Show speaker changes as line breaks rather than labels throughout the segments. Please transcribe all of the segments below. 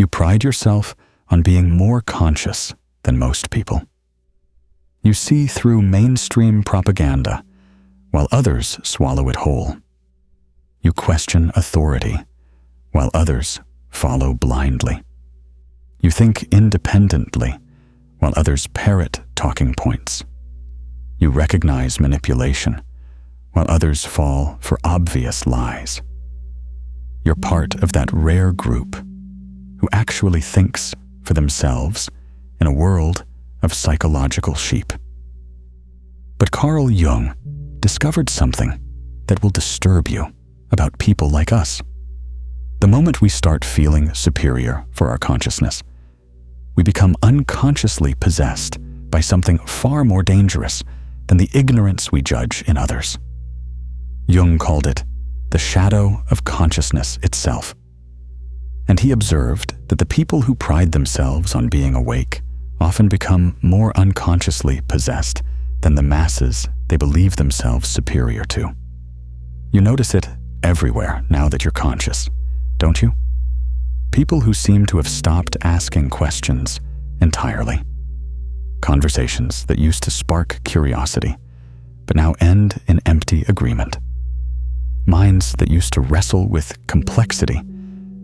You pride yourself on being more conscious than most people. You see through mainstream propaganda while others swallow it whole. You question authority while others follow blindly. You think independently while others parrot talking points. You recognize manipulation while others fall for obvious lies. You're part of that rare group who actually thinks for themselves in a world of psychological sheep. But Carl Jung discovered something that will disturb you about people like us. The moment we start feeling superior for our consciousness, we become unconsciously possessed by something far more dangerous than the ignorance we judge in others. Jung called it the shadow of consciousness itself. And he observed that the people who pride themselves on being awake often become more unconsciously possessed than the masses they believe themselves superior to. You notice it everywhere now that you're conscious, don't you? People who seem to have stopped asking questions entirely. Conversations that used to spark curiosity, but now end in empty agreement. Minds that used to wrestle with complexity,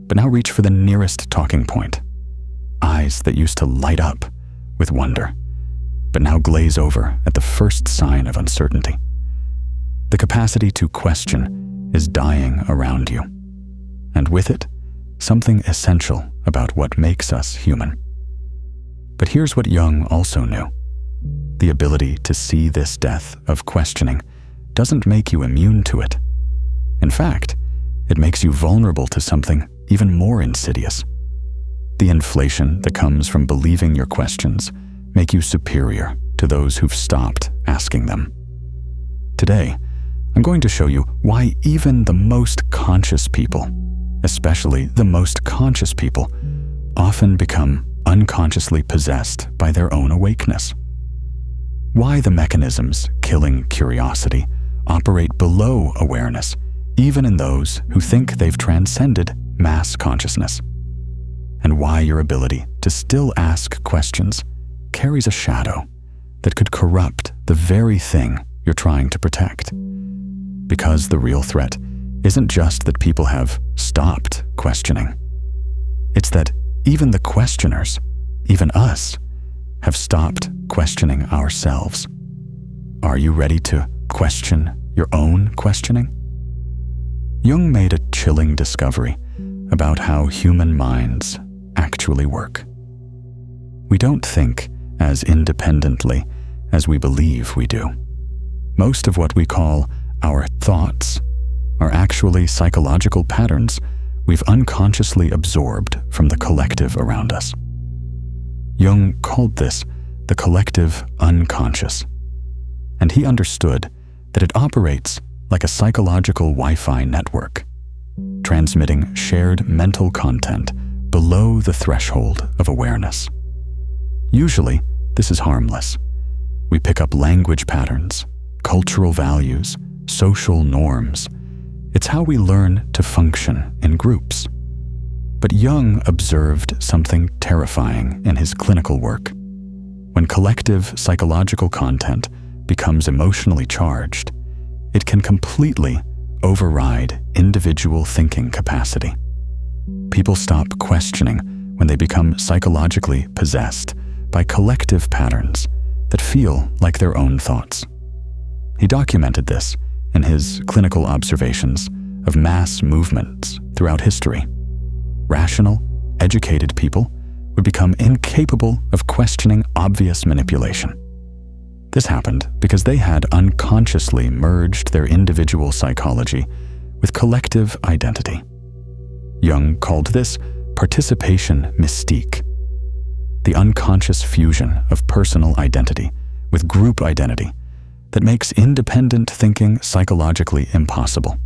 but now reach for the nearest talking point. Eyes that used to light up with wonder, but now glaze over at the first sign of uncertainty. The capacity to question is dying around you, and with it, something essential about what makes us human. But here's what Jung also knew. The ability to see this death of questioning doesn't make you immune to it. In fact, it makes you vulnerable to something even more insidious. The inflation that comes from believing your questions make you superior to those who've stopped asking them. Today, I'm going to show you why even the most conscious people, especially the most conscious people, often become unconsciously possessed by their own awakeness. Why the mechanisms killing curiosity operate below awareness, even in those who think they've transcended mass consciousness. And why your ability to still ask questions carries a shadow that could corrupt the very thing you're trying to protect. Because the real threat isn't just that people have stopped questioning. It's that even the questioners, even us, have stopped questioning ourselves. Are you ready to question your own questioning? Jung made a chilling discovery about how human minds actually work. We don't think as independently as we believe we do. Most of what we call our thoughts are actually psychological patterns we've unconsciously absorbed from the collective around us. Jung called this the collective unconscious, and he understood that it operates like a psychological Wi-Fi network, transmitting shared mental content below the threshold of awareness. Usually, this is harmless. We pick up language patterns, cultural values, social norms. It's how we learn to function in groups. But Jung observed something terrifying in his clinical work. When collective psychological content becomes emotionally charged, it can completely override individual thinking capacity. People stop questioning when they become psychologically possessed by collective patterns that feel like their own thoughts. He documented this in his clinical observations of mass movements throughout history. Rational, educated people would become incapable of questioning obvious manipulation. This happened because they had unconsciously merged their individual psychology with collective identity. Jung called this participation mystique, the unconscious fusion of personal identity with group identity that makes independent thinking psychologically impossible.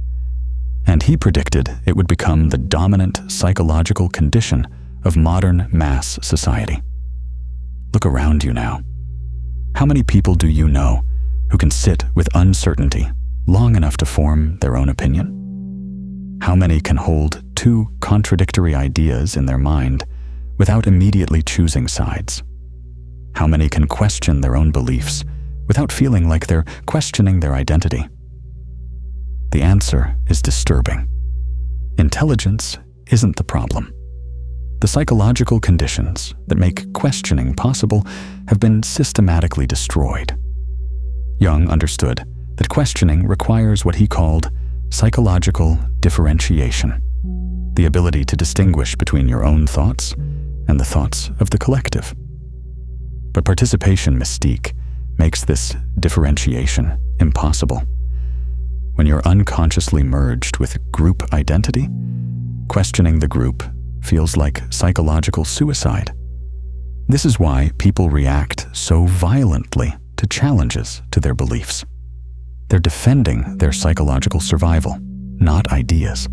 And he predicted it would become the dominant psychological condition of modern mass society. Look around you now. How many people do you know who can sit with uncertainty long enough to form their own opinion? How many can hold two contradictory ideas in their mind without immediately choosing sides? How many can question their own beliefs without feeling like they're questioning their identity? The answer is disturbing. Intelligence isn't the problem. The psychological conditions that make questioning possible have been systematically destroyed. Jung understood that questioning requires what he called psychological differentiation, the ability to distinguish between your own thoughts and the thoughts of the collective. But participation mystique makes this differentiation impossible. When you're unconsciously merged with group identity, questioning the group feels like psychological suicide. This is why people react so violently to challenges to their beliefs. They're defending their psychological survival, not ideas.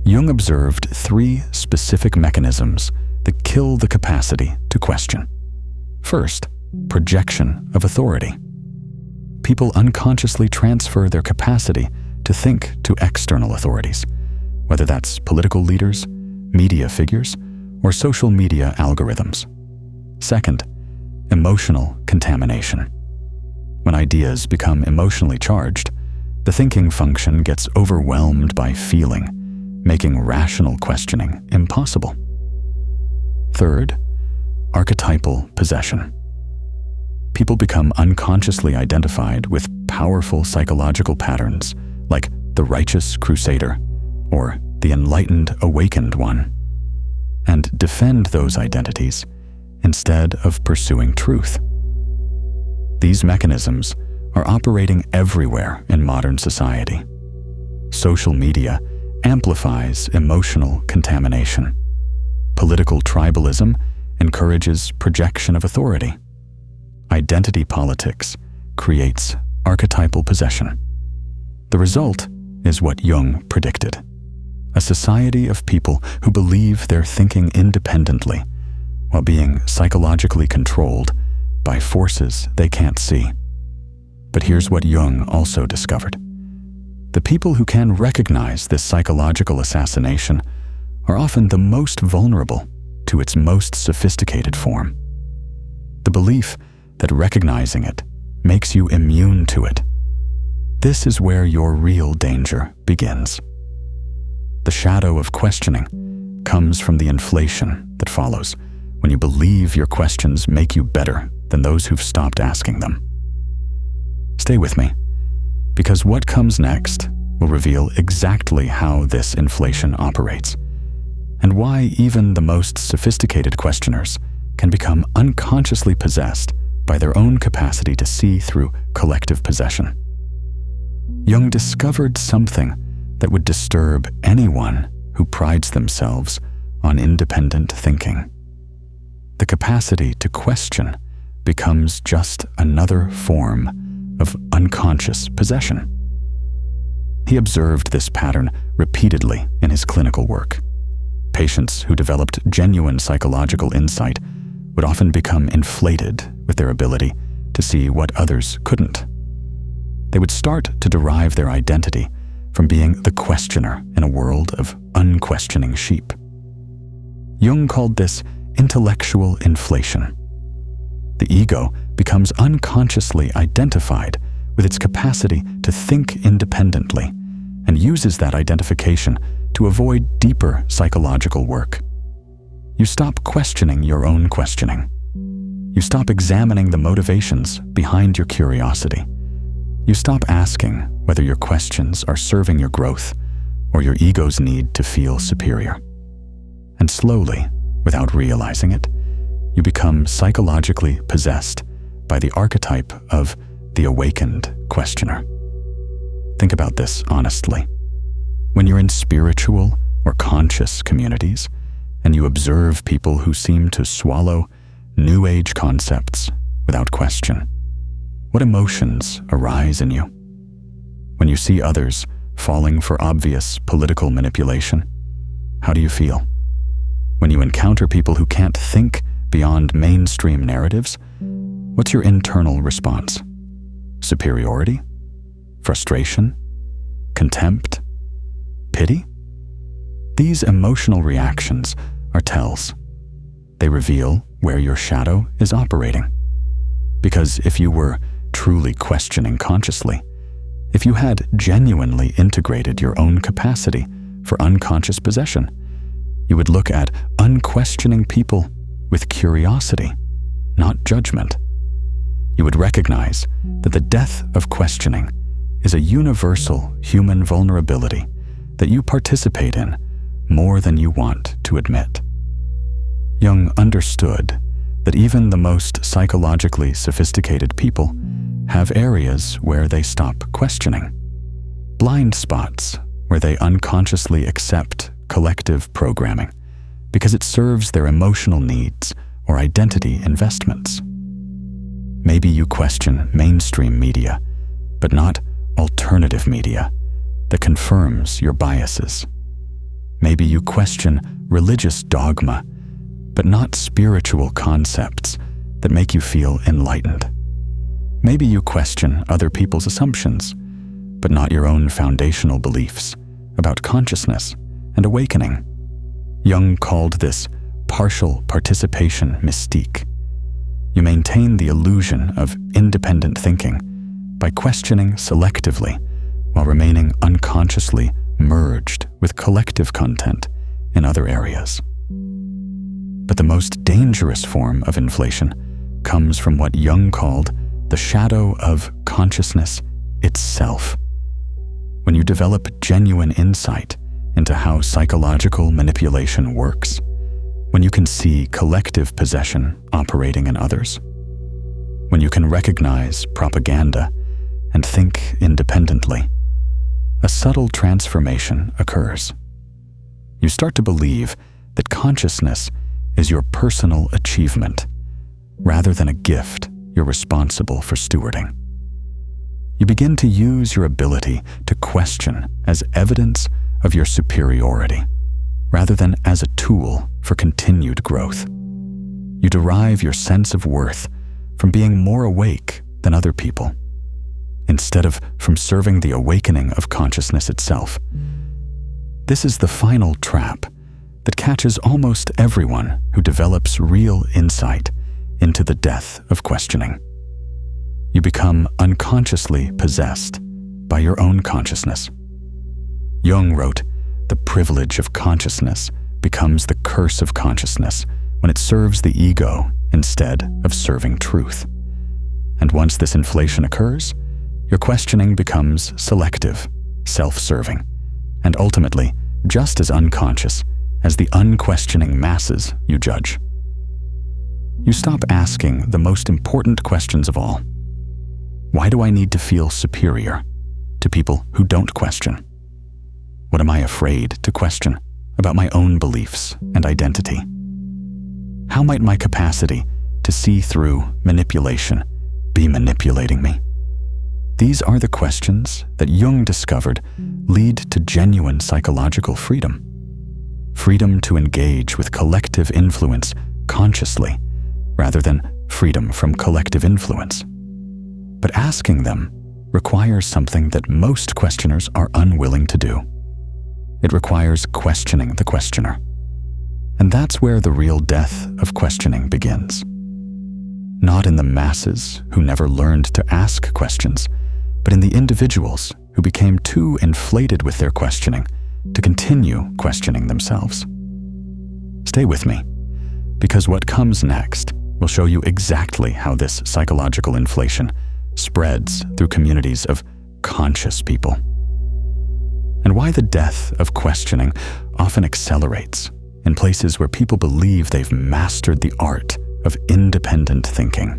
Jung observed 3 specific mechanisms that kill the capacity to question. First, projection of authority. People unconsciously transfer their capacity to think to external authorities, whether that's political leaders, media figures, or social media algorithms. Second, emotional contamination. When ideas become emotionally charged, the thinking function gets overwhelmed by feeling, making rational questioning impossible. Third, archetypal possession. People become unconsciously identified with powerful psychological patterns like the righteous crusader or the enlightened awakened one, and defend those identities instead of pursuing truth. These mechanisms are operating everywhere in modern society. Social media amplifies emotional contamination. Political tribalism encourages projection of authority. Identity politics creates archetypal possession. The result is what Jung predicted: a society of people who believe they're thinking independently while being psychologically controlled by forces they can't see. But here's what Jung also discovered. The people who can recognize this psychological assassination are often the most vulnerable to its most sophisticated form. The belief that recognizing it makes you immune to it. This is where your real danger begins. The shadow of questioning comes from the inflation that follows when you believe your questions make you better than those who've stopped asking them. Stay with me, because what comes next will reveal exactly how this inflation operates, and why even the most sophisticated questioners can become unconsciously possessed by their own capacity to see through collective possession. Jung discovered something that would disturb anyone who prides themselves on independent thinking. The capacity to question becomes just another form of unconscious possession. He observed this pattern repeatedly in his clinical work. Patients who developed genuine psychological insight would often become inflated with their ability to see what others couldn't. They would start to derive their identity from being the questioner in a world of unquestioning sheep. Jung called this intellectual inflation. The ego becomes unconsciously identified with its capacity to think independently and uses that identification to avoid deeper psychological work. You stop questioning your own questioning. You stop examining the motivations behind your curiosity. You stop asking whether your questions are serving your growth or your ego's need to feel superior. And slowly, without realizing it, you become psychologically possessed by the archetype of the awakened questioner. Think about this honestly. When you're in spiritual or conscious communities, and you observe people who seem to swallow New Age concepts without question, what emotions arise in you? When you see others falling for obvious political manipulation, how do you feel? When you encounter people who can't think beyond mainstream narratives, what's your internal response? Superiority? Frustration? Contempt? Pity? These emotional reactions are tells. They reveal where your shadow is operating. Because if you were truly questioning consciously, if you had genuinely integrated your own capacity for unconscious possession, you would look at unquestioning people with curiosity, not judgment. You would recognize that the death of questioning is a universal human vulnerability that you participate in more than you want to admit. Jung understood that even the most psychologically sophisticated people have areas where they stop questioning, blind spots where they unconsciously accept collective programming because it serves their emotional needs or identity investments. Maybe you question mainstream media, but not alternative media that confirms your biases. Maybe you question religious dogma, but not spiritual concepts that make you feel enlightened. Maybe you question other people's assumptions, but not your own foundational beliefs about consciousness and awakening. Jung called this partial participation mystique. You maintain the illusion of independent thinking by questioning selectively while remaining unconsciously merged with collective content in other areas. But the most dangerous form of inflation comes from what Jung called the shadow of consciousness itself. When you develop genuine insight into how psychological manipulation works, when you can see collective possession operating in others, when you can recognize propaganda and think independently, a subtle transformation occurs. You start to believe that consciousness is your personal achievement, rather than a gift you're responsible for stewarding. You begin to use your ability to question as evidence of your superiority, rather than as a tool for continued growth. You derive your sense of worth from being more awake than other people, instead of from serving the awakening of consciousness itself. This is the final trap that catches almost everyone who develops real insight into the death of questioning. You become unconsciously possessed by your own consciousness. Jung wrote, "The privilege of consciousness becomes the curse of consciousness when it serves the ego instead of serving truth." And once this inflation occurs, your questioning becomes selective, self-serving, and ultimately just as unconscious as the unquestioning masses you judge. You stop asking the most important questions of all. Why do I need to feel superior to people who don't question? What am I afraid to question about my own beliefs and identity? How might my capacity to see through manipulation be manipulating me? These are the questions that Jung discovered lead to genuine psychological freedom. Freedom to engage with collective influence consciously, rather than freedom from collective influence. But asking them requires something that most questioners are unwilling to do. It requires questioning the questioner. And that's where the real death of questioning begins. Not in the masses who never learned to ask questions, but in the individuals who became too inflated with their questioning to continue questioning themselves. Stay with me, because what comes next will show you exactly how this psychological inflation spreads through communities of conscious people, and why the death of questioning often accelerates in places where people believe they've mastered the art of independent thinking.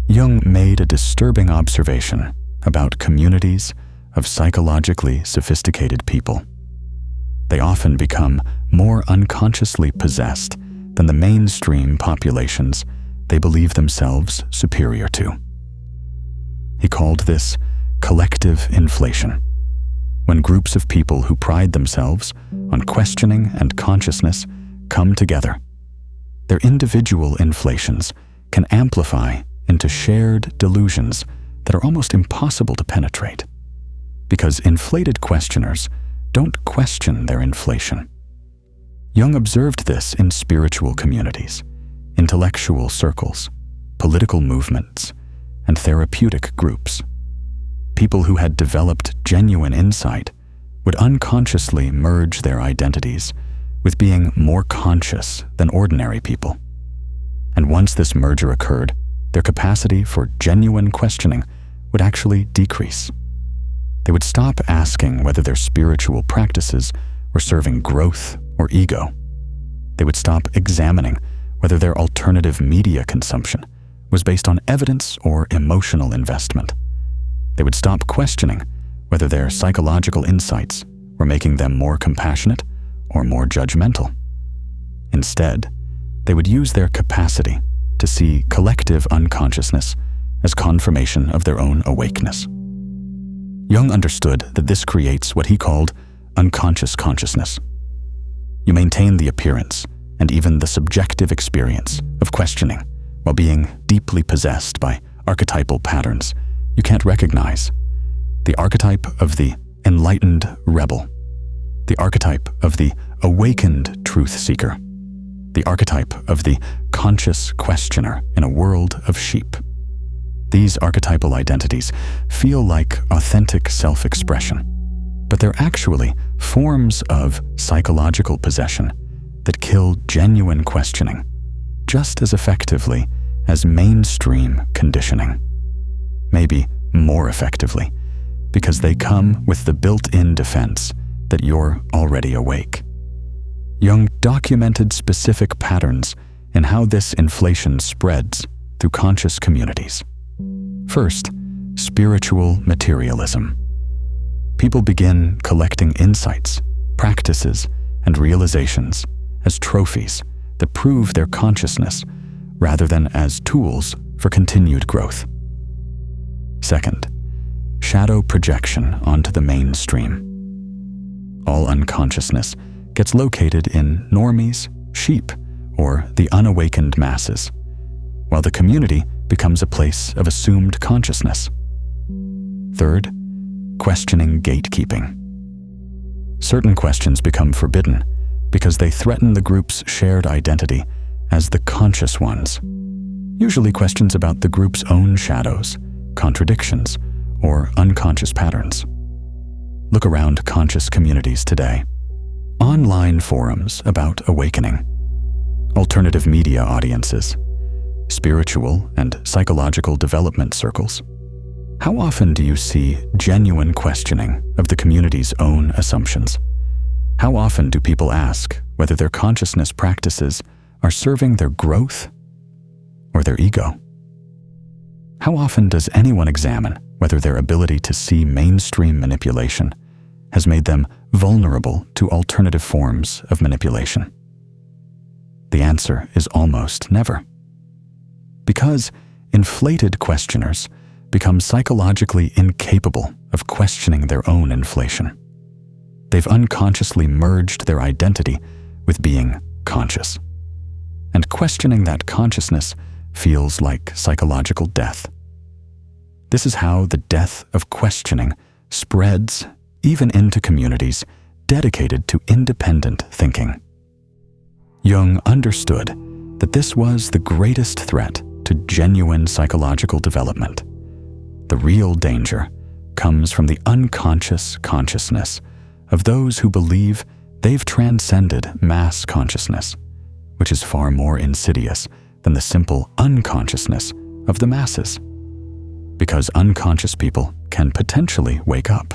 Jung made a disturbing observation about communities of psychologically sophisticated people. They often become more unconsciously possessed than the mainstream populations they believe themselves superior to. He called this collective inflation, when groups of people who pride themselves on questioning and consciousness come together. Their individual inflations can amplify into shared delusions that are almost impossible to penetrate, because inflated questioners don't question their inflation. Jung observed this in spiritual communities, intellectual circles, political movements, and therapeutic groups. People who had developed genuine insight would unconsciously merge their identities with being more conscious than ordinary people. And once this merger occurred, their capacity for genuine questioning would actually decrease. They would stop asking whether their spiritual practices were serving growth or ego. They would stop examining whether their alternative media consumption was based on evidence or emotional investment. They would stop questioning whether their psychological insights were making them more compassionate or more judgmental. Instead, they would use their capacity to see collective unconsciousness as confirmation of their own awakeness. Jung understood that this creates what he called unconscious consciousness. You maintain the appearance and even the subjective experience of questioning while being deeply possessed by archetypal patterns you can't recognize. The archetype of the enlightened rebel, the archetype of the awakened truth seeker, the archetype of the conscious questioner in a world of sheep. These archetypal identities feel like authentic self-expression, but they're actually forms of psychological possession that kill genuine questioning just as effectively as mainstream conditioning. Maybe more effectively, because they come with the built-in defense that you're already awake. Jung documented specific patterns in how this inflation spreads through conscious communities. First, spiritual materialism. People begin collecting insights, practices, and realizations as trophies that prove their consciousness rather than as tools for continued growth. Second, shadow projection onto the mainstream. All unconsciousness gets located in normies, sheep, or the unawakened masses, while the community becomes a place of assumed consciousness. Third, questioning gatekeeping. Certain questions become forbidden because they threaten the group's shared identity as the conscious ones, usually questions about the group's own shadows, contradictions, or unconscious patterns. Look around conscious communities today. Online forums about awakening, alternative media audiences, spiritual and psychological development circles. How often do you see genuine questioning of the community's own assumptions? How often do people ask whether their consciousness practices are serving their growth or their ego? How often does anyone examine whether their ability to see mainstream manipulation has made them vulnerable to alternative forms of manipulation? The answer is almost never. Because inflated questioners become psychologically incapable of questioning their own inflation. They've unconsciously merged their identity with being conscious. And questioning that consciousness feels like psychological death. This is how the death of questioning spreads even into communities dedicated to independent thinking. Jung understood that this was the greatest threat to genuine psychological development. The real danger comes from the unconscious consciousness of those who believe they've transcended mass consciousness, which is far more insidious than the simple unconsciousness of the masses. Because unconscious people can potentially wake up.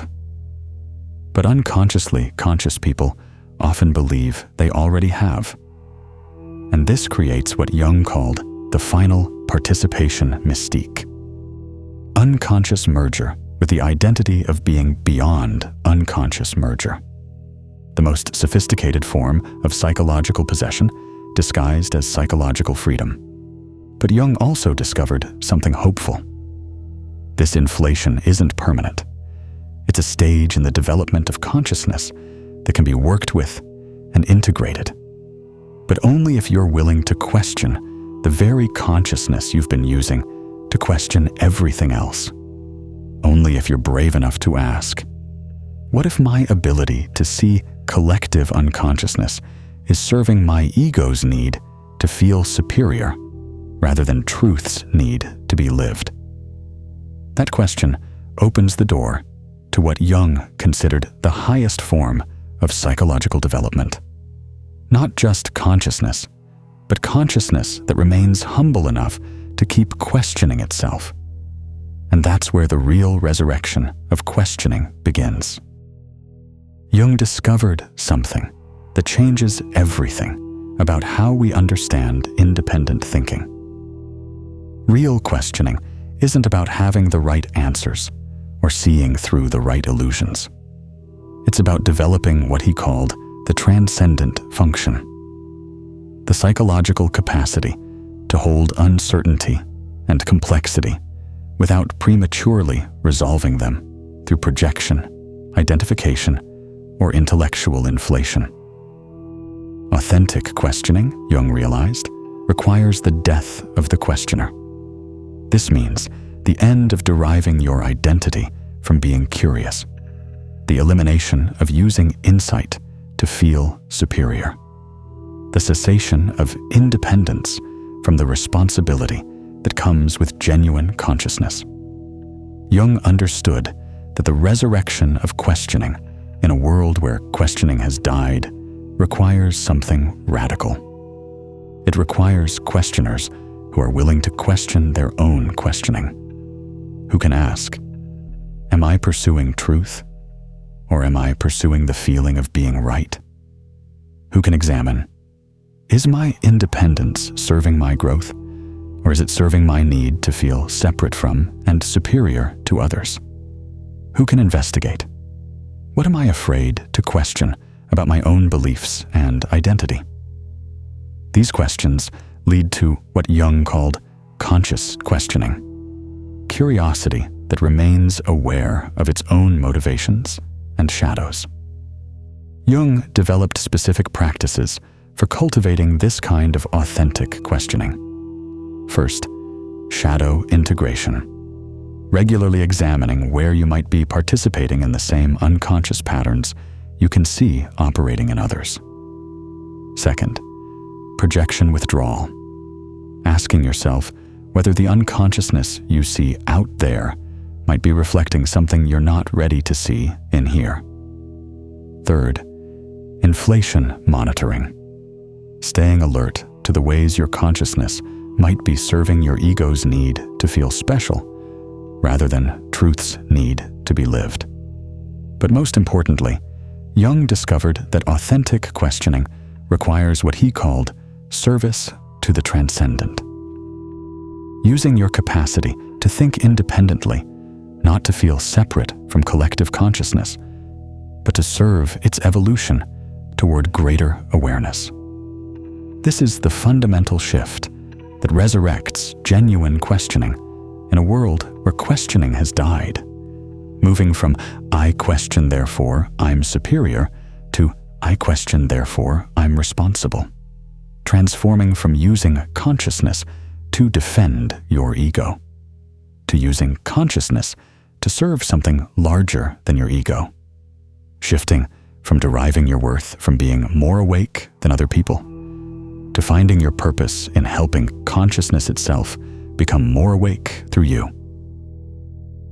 But unconsciously conscious people often believe they already have. And this creates what Jung called the final participation mystique. Unconscious merger with the identity of being beyond unconscious merger. The most sophisticated form of psychological possession disguised as psychological freedom. But Jung also discovered something hopeful. This inflation isn't permanent. It's a stage in the development of consciousness that can be worked with and integrated. But only if you're willing to question the very consciousness you've been using to question everything else. Only if you're brave enough to ask, what if my ability to see collective unconsciousness is serving my ego's need to feel superior rather than truth's need to be lived? That question opens the door to what Jung considered the highest form of psychological development. Not just consciousness, but consciousness that remains humble enough to keep questioning itself. And that's where the real resurrection of questioning begins. Jung discovered something that changes everything about how we understand independent thinking. Real questioning isn't about having the right answers or seeing through the right illusions. It's about developing what he called the transcendent function, the psychological capacity to hold uncertainty and complexity without prematurely resolving them through projection, identification, or intellectual inflation. Authentic questioning, Jung realized, requires the death of the questioner. This means the end of deriving your identity from being curious, the elimination of using insight to feel superior, the cessation of independence from the responsibility that comes with genuine consciousness. Jung understood that the resurrection of questioning in a world where questioning has died requires something radical. It requires questioners who are willing to question their own questioning, who can ask, am I pursuing truth, or am I pursuing the feeling of being right? Who can examine, is my independence serving my growth, or is it serving my need to feel separate from and superior to others? Who can investigate, what am I afraid to question about my own beliefs and identity? These questions lead to what Jung called conscious questioning, curiosity that remains aware of its own motivations and shadows. Jung developed specific practices for cultivating this kind of authentic questioning. First, shadow integration, regularly examining where you might be participating in the same unconscious patterns you can see operating in others. Second, projection withdrawal, asking yourself whether the unconsciousness you see out there might be reflecting something you're not ready to see in here. Third, inflation monitoring, staying alert to the ways your consciousness might be serving your ego's need to feel special rather than truth's need to be lived. But most importantly, Jung discovered that authentic questioning requires what he called service to the transcendent. Using your capacity to think independently, not to feel separate from collective consciousness, but to serve its evolution toward greater awareness. This is the fundamental shift that resurrects genuine questioning in a world where questioning has died, moving from I question therefore I'm superior to I question therefore I'm responsible, transforming from using consciousness to defend your ego, to using consciousness to serve something larger than your ego, shifting from deriving your worth from being more awake than other people, to finding your purpose in helping consciousness itself become more awake through you.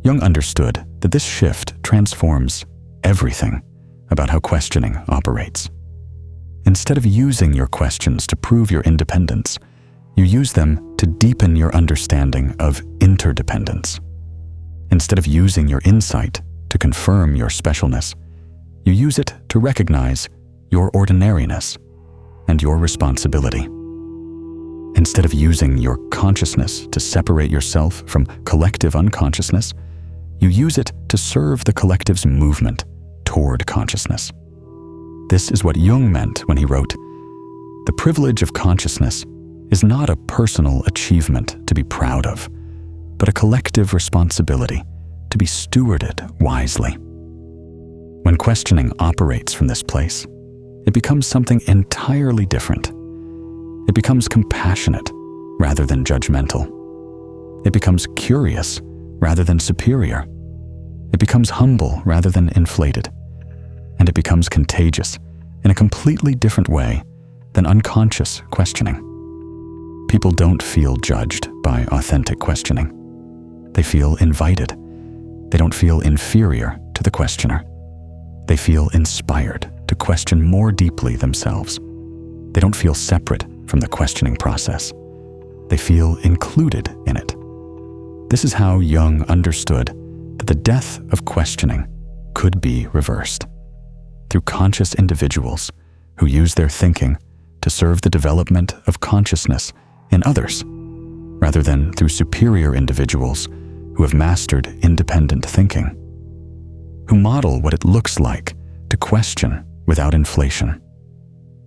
Jung understood that this shift transforms everything about how questioning operates. Instead of using your questions to prove your independence, you use them to deepen your understanding of interdependence. Instead of using your insight to confirm your specialness, you use it to recognize your ordinariness and your responsibility. Instead of using your consciousness to separate yourself from collective unconsciousness, you use it to serve the collective's movement toward consciousness. This is what Jung meant when he wrote, "The privilege of consciousness is not a personal achievement to be proud of, but a collective responsibility to be stewarded wisely." When questioning operates from this place, it becomes something entirely different. It becomes compassionate rather than judgmental. It becomes curious rather than superior. It becomes humble rather than inflated. And it becomes contagious in a completely different way than unconscious questioning. People don't feel judged by authentic questioning. They feel invited. They don't feel inferior to the questioner. They feel inspired to question more deeply themselves. They don't feel separate from the questioning process. They feel included in it. This is how Jung understood that the death of questioning could be reversed through conscious individuals who use their thinking to serve the development of consciousness in others, rather than through superior individuals who have mastered independent thinking, who model what it looks like to question without inflation,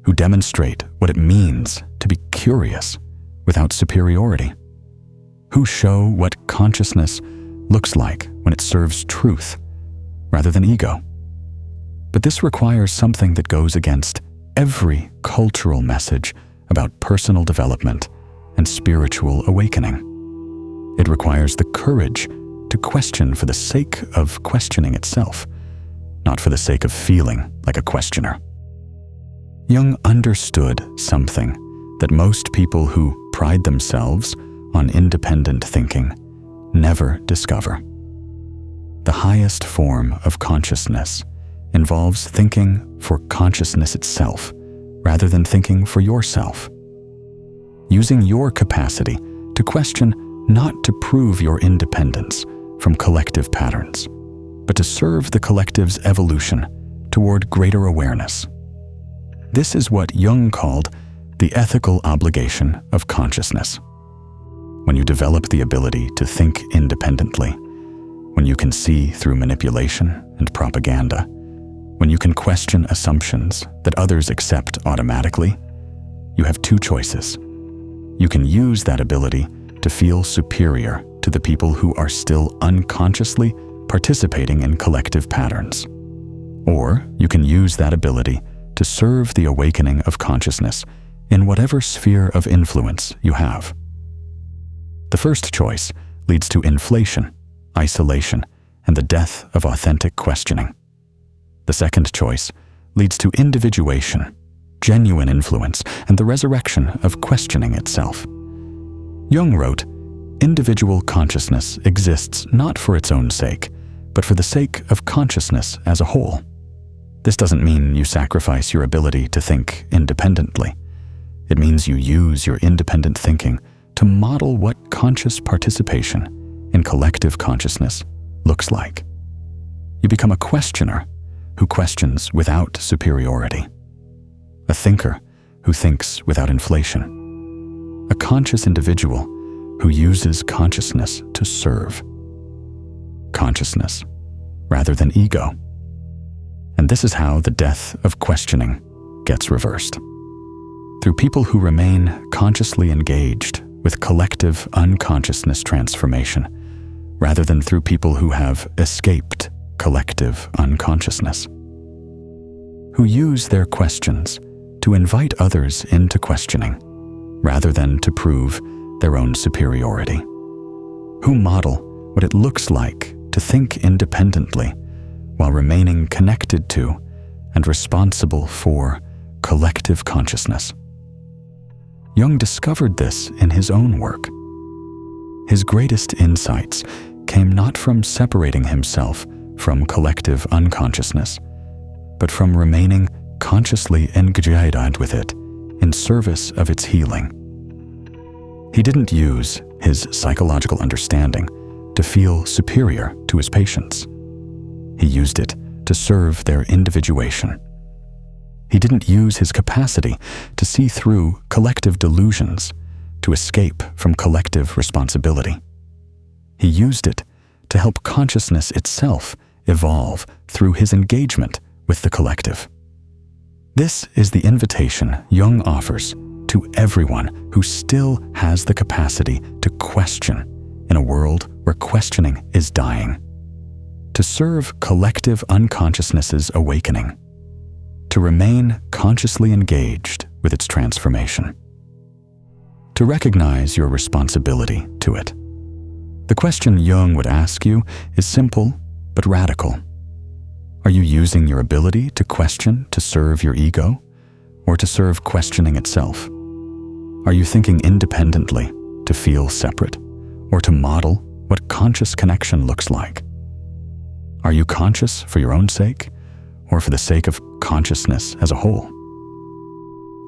who demonstrate what it means to be curious without superiority, who show what consciousness looks like when it serves truth rather than ego. But this requires something that goes against every cultural message about personal development and spiritual awakening. It requires the courage to question for the sake of questioning itself, not for the sake of feeling like a questioner. Jung understood something that most people who pride themselves on independent thinking never discover. The highest form of consciousness involves thinking for consciousness itself rather than thinking for yourself. Using your capacity to question not to prove your independence from collective patterns, but to serve the collective's evolution toward greater awareness. This is what Jung called the ethical obligation of consciousness. When you develop the ability to think independently, when you can see through manipulation and propaganda, when you can question assumptions that others accept automatically, you have two choices. You can use that ability to feel superior to the people who are still unconsciously participating in collective patterns. Or you can use that ability to serve the awakening of consciousness in whatever sphere of influence you have. The first choice leads to inflation, isolation, and the death of authentic questioning. The second choice leads to individuation, genuine influence, and the resurrection of questioning itself. Jung wrote, "Individual consciousness exists not for its own sake, but for the sake of consciousness as a whole." This doesn't mean you sacrifice your ability to think independently. It means you use your independent thinking to model what conscious participation in collective consciousness looks like. You become a questioner who questions without superiority, a thinker who thinks without inflation, a conscious individual who uses consciousness to serve. Consciousness rather than ego. And this is how the death of questioning gets reversed. Through people who remain consciously engaged with collective unconsciousness transformation, rather than through people who have escaped collective unconsciousness, who use their questions to invite others into questioning, rather than to prove their own superiority, who model what it looks like to think independently while remaining connected to and responsible for collective consciousness. Jung discovered this in his own work. His greatest insights came not from separating himself from collective unconsciousness, but from remaining consciously engaged with it in service of its healing. He didn't use his psychological understanding to feel superior to his patients. He used it to serve their individuation. He didn't use his capacity to see through collective delusions to escape from collective responsibility. He used it to help consciousness itself evolve through his engagement with the collective. This is the invitation Jung offers to everyone who still has the capacity to question in a world where questioning is dying, to serve collective unconsciousness's awakening, to remain consciously engaged with its transformation, to recognize your responsibility to it. The question Jung would ask you is simple but radical. Are you using your ability to question to serve your ego, or to serve questioning itself? Are you thinking independently to feel separate, or to model what conscious connection looks like? Are you conscious for your own sake, or for the sake of consciousness as a whole?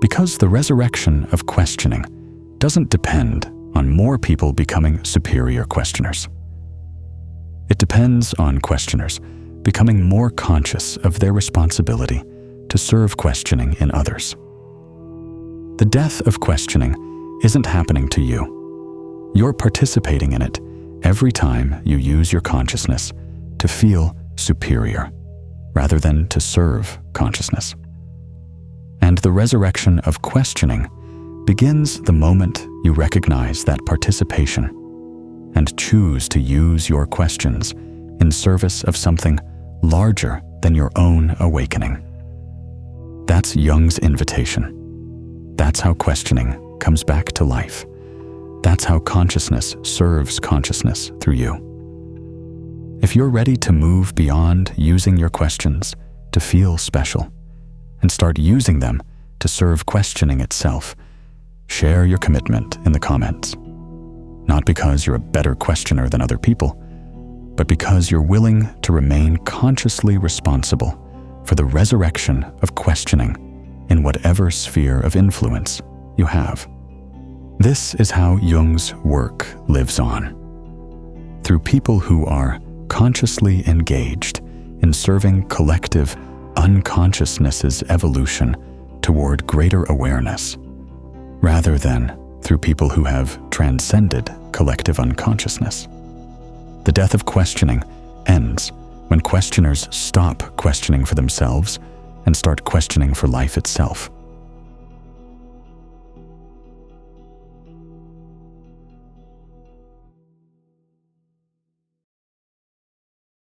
Because the resurrection of questioning doesn't depend on more people becoming superior questioners. It depends on questioners becoming more conscious of their responsibility to serve questioning in others. The death of questioning isn't happening to you. You're participating in it every time you use your consciousness to feel superior, rather than to serve consciousness. And the resurrection of questioning begins the moment you recognize that participation and choose to use your questions in service of something larger than your own awakening. That's Jung's invitation. That's how questioning comes back to life. That's how consciousness serves consciousness through you. If you're ready to move beyond using your questions to feel special and start using them to serve questioning itself, share your commitment in the comments. Not because you're a better questioner than other people, but because you're willing to remain consciously responsible for the resurrection of questioning in whatever sphere of influence you have. This is how Jung's work lives on. Through people who are consciously engaged in serving collective unconsciousness's evolution toward greater awareness, rather than through people who have transcended collective unconsciousness. The death of questioning ends when questioners stop questioning for themselves and start questioning for life itself.